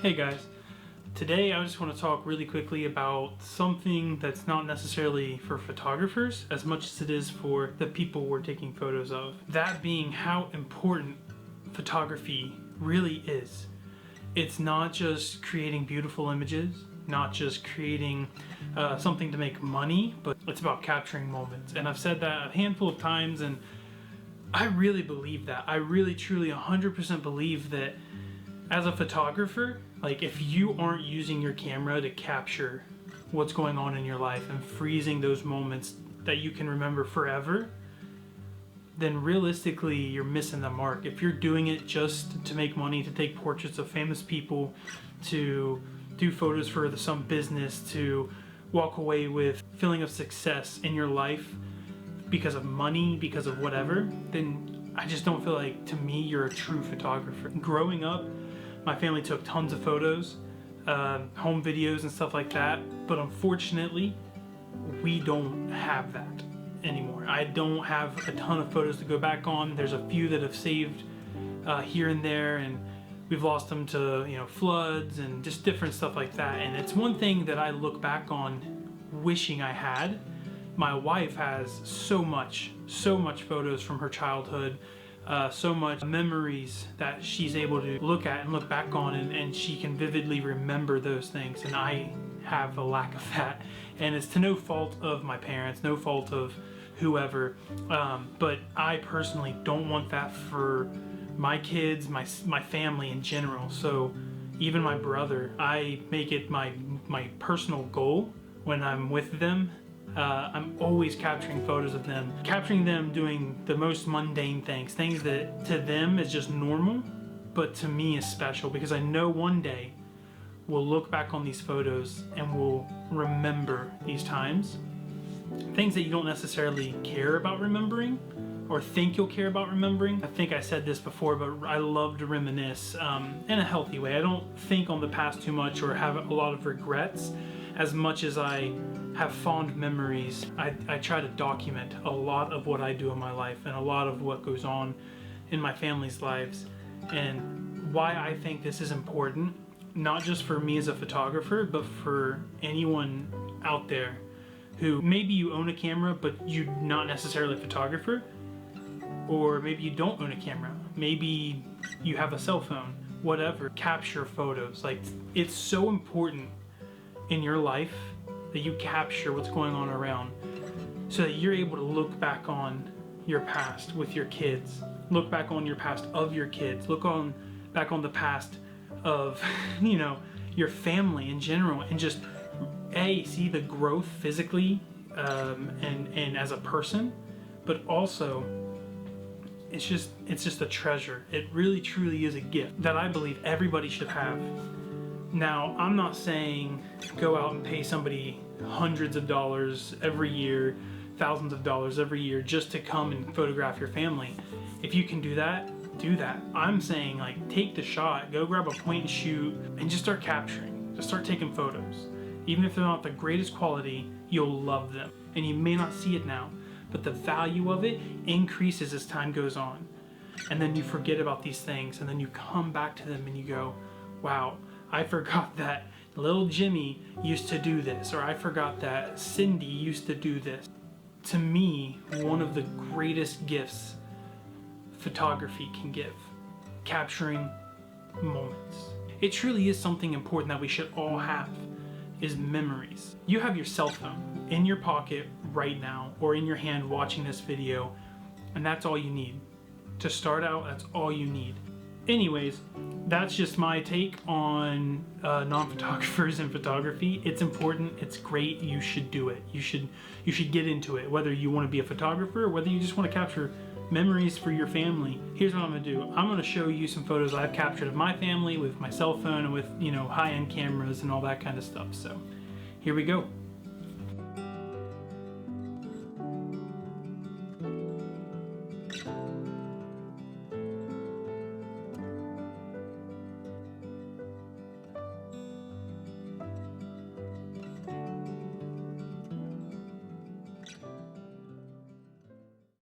Hey guys, today I just want to talk really quickly about something that's not necessarily for photographers as much as it is for the people we're taking photos of. That being how important photography really is. It's not just creating beautiful images, not just creating something to make money, but it's about capturing moments. And I've said that a handful of times, and I really believe that. I really truly 100% believe that as a photographer, like if you aren't using your camera to capture what's going on in your life and freezing those moments that you can remember forever, then realistically you're missing the mark. If you're doing it just to make money, to take portraits of famous people, to do photos for some business, to walk away with feeling of success in your life because of money, because of whatever, then I just don't feel like, to me, you're a true photographer. Growing up, my family took tons of photos, home videos and stuff like that, but unfortunately, we don't have that anymore. I don't have a ton of photos to go back on. There's a few that have saved here and there, and we've lost them to floods and just different stuff like that. And it's one thing that I look back on wishing I had. My wife has so much photos from her childhood, so much memories that she's able to look at and look back on, and she can vividly remember those things, and I have a lack of that. And it's to no fault of my parents, no fault of whoever, but I personally don't want that for my kids, my family in general. So even my brother, I make it my personal goal when I'm with them. I'm always capturing photos of them, capturing them doing the most mundane things that to them is just normal, but to me is special, because I know one day we'll look back on these photos and we'll remember these times. Things that you don't necessarily care about remembering or think you'll care about remembering. I think I said this before, but I love to reminisce in a healthy way. I don't think on the past too much or have a lot of regrets as much as I have fond memories. I try to document a lot of what I do in my life and a lot of what goes on in my family's lives, and why I think this is important, not just for me as a photographer, but for anyone out there who maybe you own a camera but you're not necessarily a photographer, or maybe you don't own a camera, maybe you have a cell phone, whatever. Capture photos. Like, it's so important in your life that you capture what's going on around, so that you're able to look back on your past with your kids, look back on your past of your kids, back on the past of your family in general, and just see the growth physically and as a person, but also it's just a treasure. It really truly is a gift that I believe everybody should have. Now, I'm not saying go out and pay somebody hundreds of dollars every year, thousands of dollars every year just to come and photograph your family. If you can do that, do that. I'm saying, like, take the shot, go grab a point and shoot, and just start capturing. Just start taking photos. Even if they're not the greatest quality, you'll love them. And you may not see it now, but the value of it increases as time goes on. And then you forget about these things, and then you come back to them and you go, wow, I forgot that little Jimmy used to do this, or I forgot that Cindy used to do this. To me, one of the greatest gifts photography can give, capturing moments. It truly is something important that we should all have, is memories. You have your cell phone in your pocket right now, or in your hand watching this video, and that's all you need. To start out, that's all you need. Anyways, that's just my take on non-photographers and photography. It's important, it's great, you should do it. You should get into it, whether you want to be a photographer or whether you just want to capture memories for your family. Here's what I'm going to do. I'm going to show you some photos I've captured of my family with my cell phone and with high-end cameras and all that kind of stuff. So here we go.